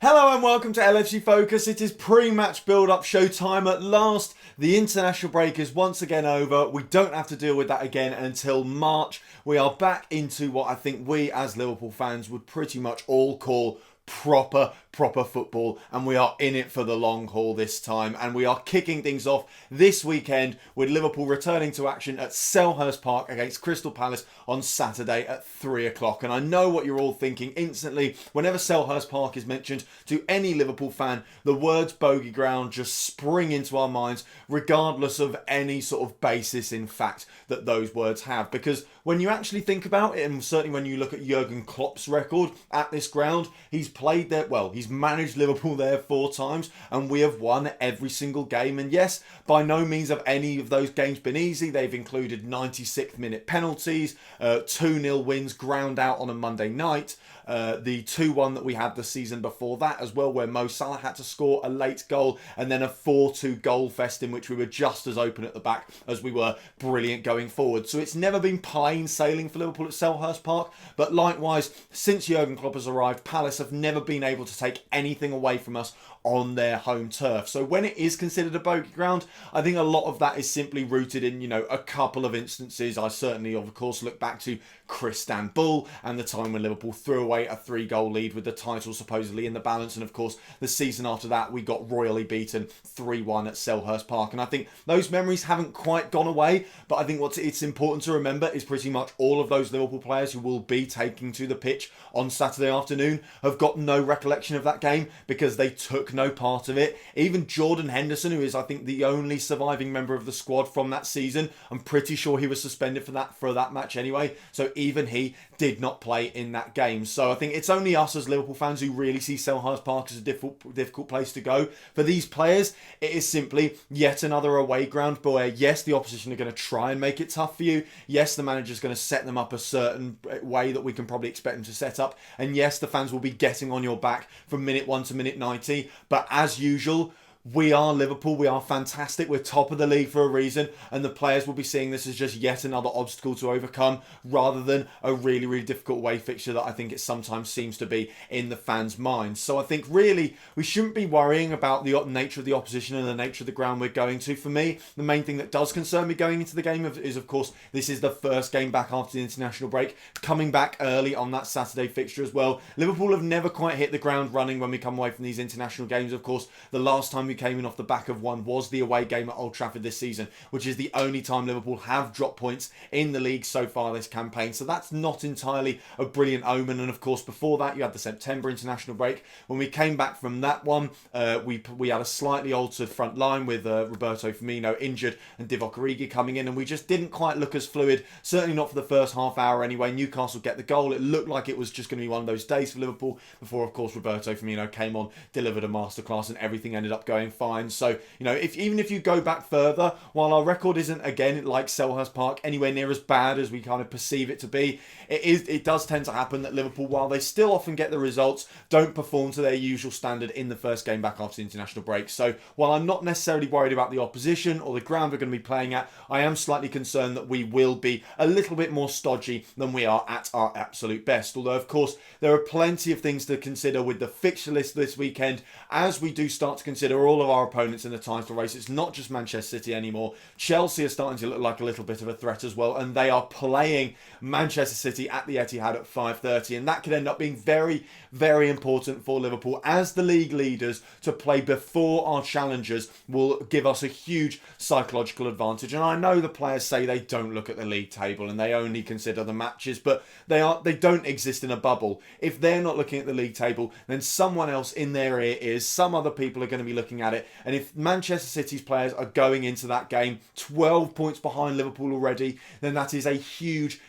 Hello and welcome to LFC Focus. It is pre-match build-up showtime at last. The international break is once again over. We don't have to deal with that again until March. We are back into what I think we as Liverpool fans would pretty much all call proper football, and we are in it for the long haul this time, and we are kicking things off this weekend with Liverpool returning to action at Selhurst Park against Crystal Palace on Saturday at 3 o'clock. And I know what you're all thinking instantly. Whenever Selhurst Park is mentioned to any Liverpool fan, the words bogey ground just spring into our minds, regardless of any sort of basis in fact that those words have. Because when you actually think about it, and certainly when you look at Jurgen Klopp's record at this ground, he's played there, well, he's managed Liverpool there 4 times, and we have won every single game. And yes, by no means have any of those games been easy. They've included 96th minute penalties, 2-0 wins ground out on a Monday night, the 2-1 that we had the season before that as well, where Mo Salah had to score a late goal, and then a 4-2 goal fest in which we were just as open at the back as we were brilliant going forward. So it's never been plain sailing for Liverpool at Selhurst Park, but likewise, since Jurgen Klopp has arrived, Palace have never been able to take anything away from us on their home turf. So when it is considered a bogey ground, I think a lot of that is simply rooted in, a couple of instances. I certainly, of course, look back to Istanbul and the time when Liverpool threw away a 3-goal lead with the title supposedly in the balance. And of course, the season after that, we got royally beaten 3-1 at Selhurst Park. And I think those memories haven't quite gone away. But I think it's important to remember is pretty much all of those Liverpool players who will be taking to the pitch on Saturday afternoon have got no recollection of that game because they took no part of it. Even Jordan Henderson, who is I think the only surviving member of the squad from that season, I'm pretty sure he was suspended for that match anyway, so even he did not play in that game. So I think it's only us as Liverpool fans who really see Selhurst Park as a difficult place to go. For these players, it is simply yet another away ground where yes, the opposition are going to try and make it tough for you. Yes, the manager's going to set them up a certain way that we can probably expect them to set up, and yes, the fans will be getting on your back from minute 1 to minute 90. But as usual, we are Liverpool, we are fantastic, we're top of the league for a reason, and the players will be seeing this as just yet another obstacle to overcome rather than a really difficult away fixture that I think it sometimes seems to be in the fans' minds. So I think really we shouldn't be worrying about the nature of the opposition and the nature of the ground we're going to. For me, the main thing that does concern me going into the game is of course this is the first game back after the international break, coming back early on that Saturday fixture as well. Liverpool have never quite hit the ground running when we come away from these international games. Of course, the last time we came in off the back of one was the away game at Old Trafford this season, which is the only time Liverpool have dropped points in the league so far this campaign. So that's not entirely a brilliant omen. And of course, before that, you had the September international break. When we came back from that one, we had a slightly altered front line with Roberto Firmino injured and Divock Origi coming in, and we just didn't quite look as fluid, certainly not for the first half hour anyway. Newcastle get the goal. It looked like it was just going to be one of those days for Liverpool before, of course, Roberto Firmino came on, delivered a masterclass, and everything ended up going fine. So, even if you go back further, while our record isn't, again, like Selhurst Park, anywhere near as bad as we kind of perceive it to be, it does tend to happen that Liverpool, while they still often get the results, don't perform to their usual standard in the first game back after the international break. So, while I'm not necessarily worried about the opposition or the ground we're going to be playing at, I am slightly concerned that we will be a little bit more stodgy than we are at our absolute best. Although, of course, there are plenty of things to consider with the fixture list this weekend as we do start to consider all of our opponents in the title race. It's not just Manchester City anymore. Chelsea are starting to look like a little bit of a threat as well, and they are playing Manchester City at the Etihad at 5:30, and that could end up being very important for Liverpool as the league leaders. To play before our challengers will give us a huge psychological advantage. And I know the players say they don't look at the league table and they only consider the matches, but they don't exist in a bubble. If they're not looking at the league table, then someone else in their ear is, some other people are going to be looking at it. And if Manchester City's players are going into that game 12 points behind Liverpool already, then that is a huge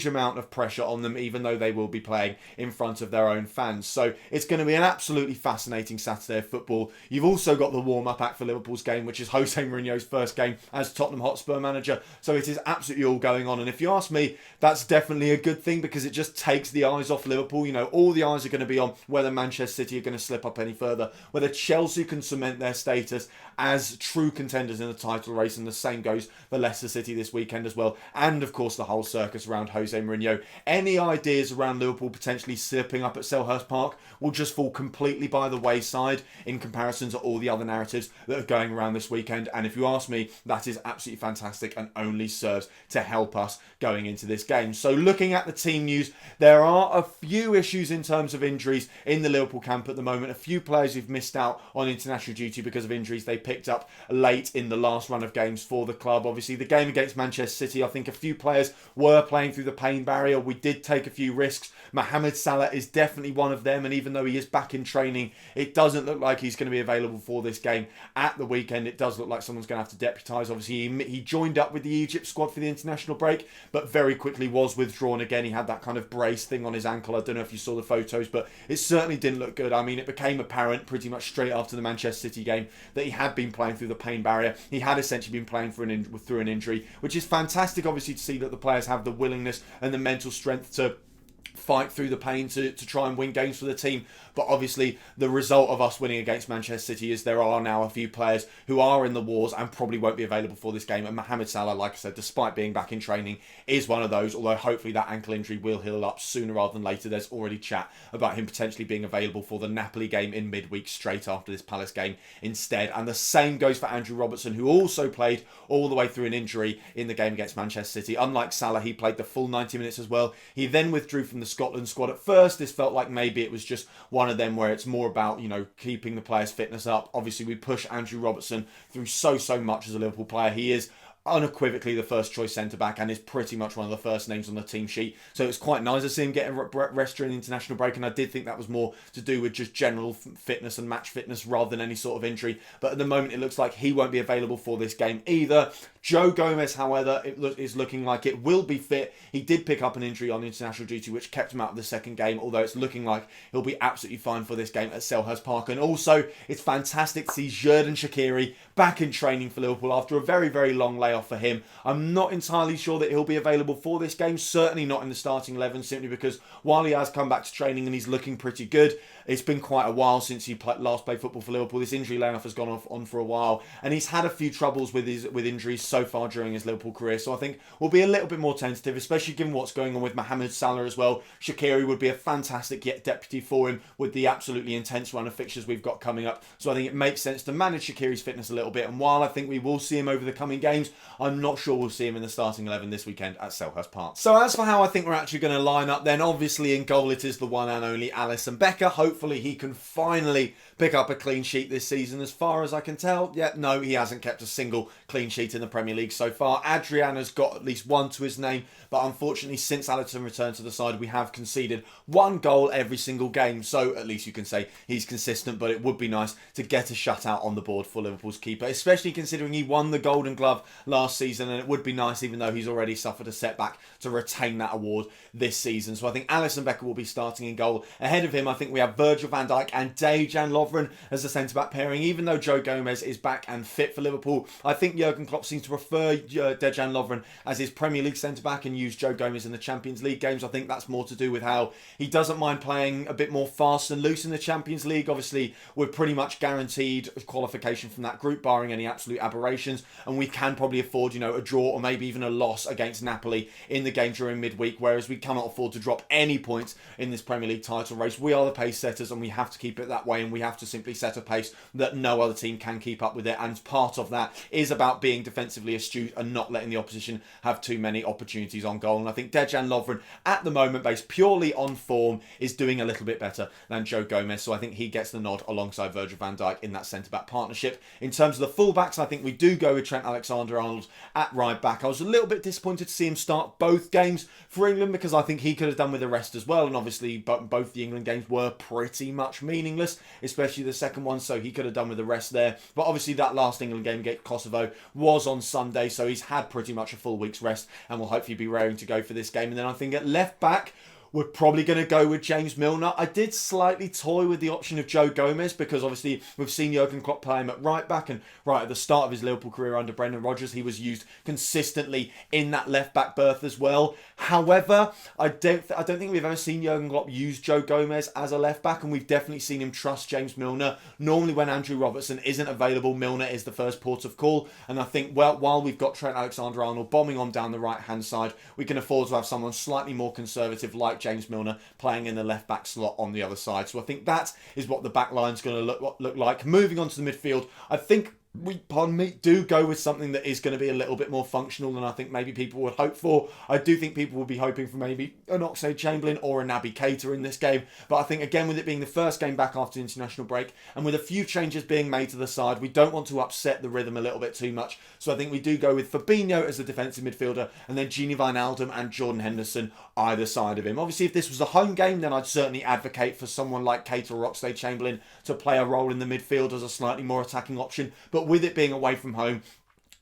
amount of pressure on them, even though they will be playing in front of their own fans. So it's going to be an absolutely fascinating Saturday of football. You've also got the warm-up act for Liverpool's game, which is Jose Mourinho's first game as Tottenham Hotspur manager. So it is absolutely all going on. And if you ask me, that's definitely a good thing because it just takes the eyes off Liverpool. All the eyes are going to be on whether Manchester City are going to slip up any further, whether Chelsea can cement their status as true contenders in the title race, and the same goes for Leicester City this weekend as well. And of course, the whole circus around around Jose Mourinho. Any ideas around Liverpool potentially slipping up at Selhurst Park will just fall completely by the wayside in comparison to all the other narratives that are going around this weekend. And if you ask me, that is absolutely fantastic and only serves to help us going into this game. So looking at the team news, there are a few issues in terms of injuries in the Liverpool camp at the moment. A few players who've missed out on international duty because of injuries they picked up late in the last run of games for the club. Obviously, the game against Manchester City, I think a few players were playing through the pain barrier. We did take a few risks. Mohamed Salah is definitely one of them, and even though he is back in training, it doesn't look like he's going to be available for this game at the weekend. It does look like someone's going to have to deputise. Obviously, he joined up with the Egypt squad for the international break, but very quickly was withdrawn again. He had that kind of brace thing on his ankle. I don't know if you saw the photos, but it certainly didn't look good. I mean, it became apparent pretty much straight after the Manchester City game that he had been playing through the pain barrier. He had essentially been playing through an injury, which is fantastic, obviously, to see that the players have the willingness and the mental strength to fight through the pain to try and win games for the team. But obviously the result of us winning against Manchester City is there are now a few players who are in the wars and probably won't be available for this game. And Mohamed Salah, like I said, despite being back in training, is one of those, although hopefully that ankle injury will heal up sooner rather than later. There's already chat about him potentially being available for the Napoli game in midweek straight after this Palace game instead. And the same goes for Andrew Robertson, who also played all the way through an injury in the game against Manchester City. Unlike Salah, he played the full 90 minutes as well. He then withdrew from the Scotland squad. At first, this felt like maybe it was just one of them where it's more about, keeping the players' fitness up. Obviously, we push Andrew Robertson through so much as a Liverpool player. He is unequivocally the first choice centre-back and is pretty much one of the first names on the team sheet. So it's quite nice to see him getting rest during the international break, and I did think that was more to do with just general fitness and match fitness rather than any sort of injury. But at the moment, it looks like he won't be available for this game either. Joe Gomez, however, is looking like it will be fit. He did pick up an injury on international duty, which kept him out of the second game, although it's looking like he'll be absolutely fine for this game at Selhurst Park. And also, it's fantastic to see Xherdan Shaqiri back in training for Liverpool after a very long layoff for him. I'm not entirely sure that he'll be available for this game, certainly not in the starting 11, simply because while he has come back to training and he's looking pretty good, it's been quite a while since he last played football for Liverpool. This injury layoff has gone on for a while, and he's had a few troubles with injuries so far during his Liverpool career. So I think we'll be a little bit more tentative, especially given what's going on with Mohamed Salah as well. Shaqiri would be a fantastic deputy for him with the absolutely intense run of fixtures we've got coming up. So I think it makes sense to manage Shaqiri's fitness a little bit. And while I think we will see him over the coming games, I'm not sure we'll see him in the starting 11 this weekend at Selhurst Park. So as for how I think we're actually going to line up, then obviously in goal it is the one and only Alisson Becker. Hopefully he can finally pick up a clean sheet this season. As far as I can tell, no, he hasn't kept a single clean sheet in the Premier League so far. Adrian has got at least one to his name, but unfortunately since Alisson returned to the side, we have conceded one goal every single game. So at least you can say he's consistent, but it would be nice to get a shutout on the board for Liverpool's keeper, especially considering he won the Golden Glove last season, and it would be nice, even though he's already suffered a setback, to retain that award this season. So I think Alisson Becker will be starting in goal. Ahead of him, I think we have Virgil van Dijk and Dejan Lovren as the centre-back pairing. Even though Joe Gomez is back and fit for Liverpool, I think Jurgen Klopp seems to prefer Dejan Lovren as his Premier League centre-back and use Joe Gomez in the Champions League games. I think that's more to do with how he doesn't mind playing a bit more fast and loose in the Champions League. Obviously, we're pretty much guaranteed qualification from that group, barring any absolute aberrations, and we can probably afford, a draw or maybe even a loss against Napoli in the game during midweek, whereas we cannot afford to drop any points in this Premier League title race. We are the pace setters and we have to keep it that way, and we have to simply set a pace that no other team can keep up with it, and part of that is about being defensively astute and not letting the opposition have too many opportunities on goal. And I think Dejan Lovren, at the moment, based purely on form, is doing a little bit better than Joe Gomez, so I think he gets the nod alongside Virgil van Dijk in that centre-back partnership. In terms of the full-backs, I think we do go with Trent Alexander-Arnold at right back. I was a little bit disappointed to see him start both games for England because I think he could have done with the rest as well, and obviously both the England games were pretty much meaningless, especially the second one, so he could have done with the rest there. But obviously that last England game against Kosovo was on Sunday, so he's had pretty much a full week's rest and will hopefully be raring to go for this game. And then I think at left back, we're probably going to go with James Milner. I did slightly toy with the option of Joe Gomez because obviously we've seen Jurgen Klopp play him at right back, and right at the start of his Liverpool career under Brendan Rodgers, he was used consistently in that left back berth as well. However, I don't think we've ever seen Jurgen Klopp use Joe Gomez as a left back, and we've definitely seen him trust James Milner. Normally when Andrew Robertson isn't available, Milner is the first port of call, and I think while we've got Trent Alexander-Arnold bombing on down the right hand side, we can afford to have someone slightly more conservative like James Milner playing in the left back slot on the other side. So I think that is what the back line's going to look like. Moving on to the midfield, I think we do go with something that is going to be a little bit more functional than I think maybe people would hope for. I do think people would be hoping for maybe an Oxlade-Chamberlain or a Naby Keita in this game. But I think, again, with it being the first game back after the international break and with a few changes being made to the side, we don't want to upset the rhythm a little bit too much. So I think we do go with Fabinho as the defensive midfielder and then Gini Wijnaldum and Jordan Henderson either side of him. Obviously, if this was a home game, then I'd certainly advocate for someone like Keita or Oxlade-Chamberlain to play a role in the midfield as a slightly more attacking option. But with it being away from home,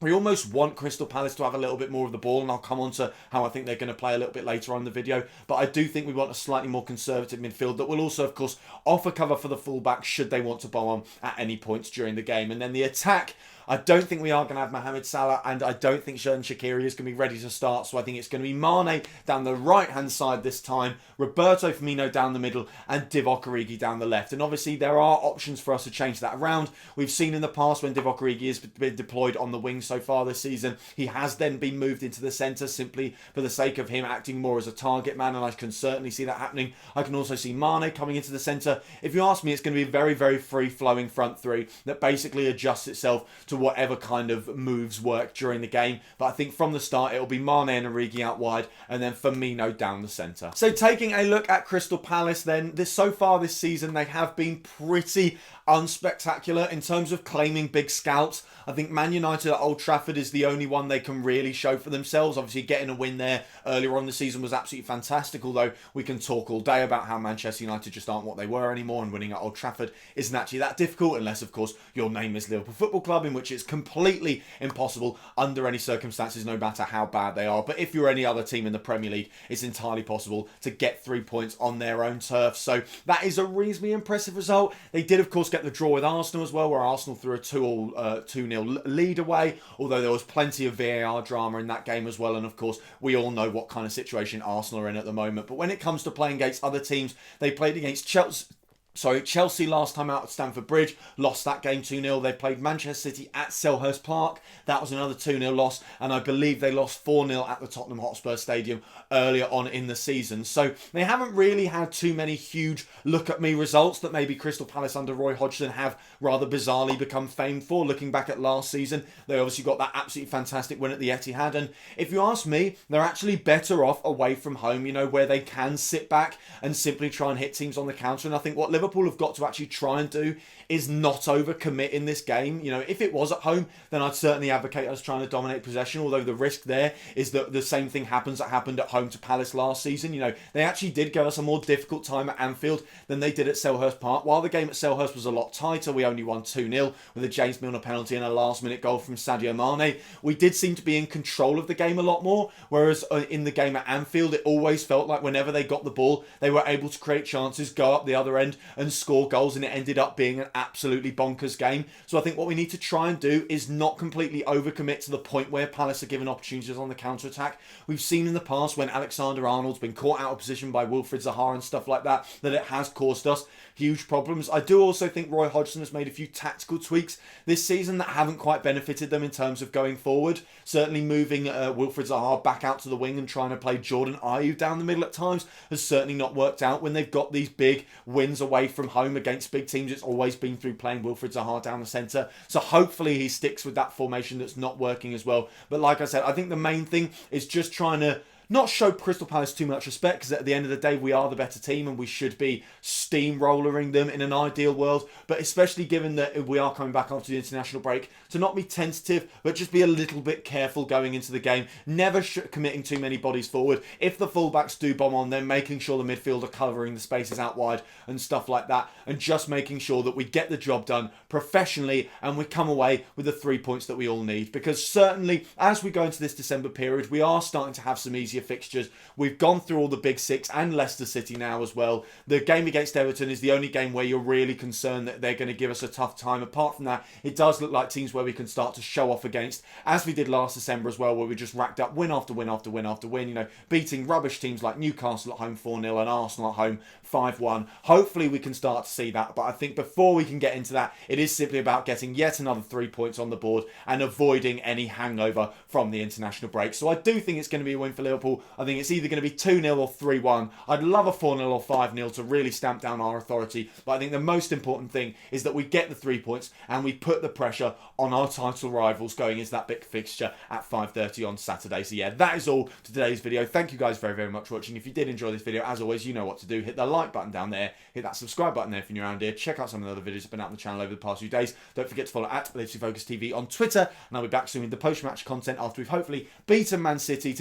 we almost want Crystal Palace to have a little bit more of the ball, and I'll come on to how I think they're going to play a little bit later on in the video. But I do think we want a slightly more conservative midfield that will also, of course, offer cover for the fullback should they want to bomb on at any points during the game. And then the attack, I don't think we are going to have Mohamed Salah, and I don't think Xherdan Shaqiri is going to be ready to start. So I think it's going to be Mane down the right-hand side this time, Roberto Firmino down the middle, and Divock Origi down the left. And obviously there are options for us to change that around. We've seen in the past when Divock Origi has been deployed on the wing so far this season, he has then been moved into the centre simply for the sake of him acting more as a target man, and I can certainly see that happening. I can also see Mane coming into the centre. If you ask me, it's going to be a very, very free-flowing front three that basically adjusts itself to whatever kind of moves work during the game. But I think from the start it'll be Mane and Origi out wide and then Firmino down the centre. So taking a look at Crystal Palace then, so far this season they have been pretty unspectacular in terms of claiming big scouts. I think Man United at Old Trafford is the only one they can really show for themselves. Obviously getting a win there earlier on in the season was absolutely fantastic, although we can talk all day about how Manchester United just aren't what they were anymore, and winning at Old Trafford isn't actually that difficult unless of course your name is Liverpool Football Club, in which it's completely impossible under any circumstances, no matter how bad they are. But if you're any other team in the Premier League, it's entirely possible to get 3 points on their own turf. So that is a reasonably impressive result. They did of course get the draw with Arsenal as well, where Arsenal threw a 2-0 lead away, although there was plenty of VAR drama in that game as well, and of course we all know what kind of situation Arsenal are in at the moment. But when it comes to playing against other teams, they played against Chelsea last time out at Stamford Bridge, lost that game 2-0. They played Manchester City at Selhurst Park. That was another 2-0 loss. And I believe they lost 4-0 at the Tottenham Hotspur Stadium earlier on in the season. So they haven't really had too many huge look-at-me results that maybe Crystal Palace under Roy Hodgson have rather bizarrely become famed for. Looking back at last season, they obviously got that absolutely fantastic win at the Etihad. And if you ask me, they're actually better off away from home, where they can sit back and simply try and hit teams on the counter. And I think what Liverpool have got to actually try and do is not overcommit in this game. If it was at home, then I'd certainly advocate us trying to dominate possession, although the risk there is that the same thing happens that happened at home to Palace last season. They actually did give us a more difficult time at Anfield than they did at Selhurst Park. While the game at Selhurst was a lot tighter, we only won 2-0 with a James Milner penalty and a last-minute goal from Sadio Mane. We did seem to be in control of the game a lot more, whereas in the game at Anfield, it always felt like whenever they got the ball, they were able to create chances, go up the other end and score goals, and it ended up being an absolutely bonkers game. So I think what we need to try and do is not completely overcommit to the point where Palace are given opportunities on the counter-attack. We've seen in the past when Alexander-Arnold's been caught out of position by Wilfried Zaha and stuff like that, that it has caused us huge problems. I do also think Roy Hodgson has made a few tactical tweaks this season that haven't quite benefited them in terms of going forward. Certainly moving Wilfried Zaha back out to the wing and trying to play Jordan Ayew down the middle at times has certainly not worked out. When they've got these big wins away from home against big teams, it's always been through playing Wilfried Zaha down the centre. So hopefully he sticks with that formation that's not working as well. But like I said, I think the main thing is just trying to not show Crystal Palace too much respect, because at the end of the day, we are the better team and we should be steamrollering them in an ideal world. But especially given that we are coming back after the international break, to not be tentative, but just be a little bit careful going into the game. Never committing too many bodies forward. If the fullbacks do bomb on, then making sure the midfield are covering the spaces out wide and stuff like that. And just making sure that we get the job done professionally and we come away with the 3 points that we all need. Because certainly, as we go into this December period, we are starting to have some easier easier fixtures. We've gone through all the big six and Leicester City now as well. The game against Everton is the only game where you're really concerned that they're going to give us a tough time. Apart from that, it does look like teams where we can start to show off against, as we did last December as well, where we just racked up win after win after win after win, you know, beating rubbish teams like Newcastle at home 4-0 and Arsenal at home 5-1. Hopefully we can start to see that, but I think before we can get into that, it is simply about getting yet another 3 points on the board and avoiding any hangover from the international break. So I do think it's going to be a win for Liverpool. I think it's either going to be 2-0 or 3-1. I'd love a 4-0 or 5-0 to really stamp down our authority, but I think the most important thing is that we get the 3 points and we put the pressure on our title rivals going into that big fixture at 5:30 on Saturday. So yeah, that is all to today's video. Thank you guys very, very much for watching. If you did enjoy this video, as always, you know what to do. Hit the like button down there, hit that subscribe button there if you're new around here. Check out some of the other videos that have been out on the channel over the past few days. Don't forget to follow at Livestream Focus TV on Twitter, and I'll be back soon with the post-match content after we've hopefully beaten Man City,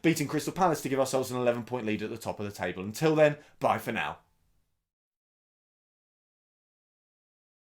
beating Crystal Palace to give ourselves an 11-point lead at the top of the table. Until then, bye for now.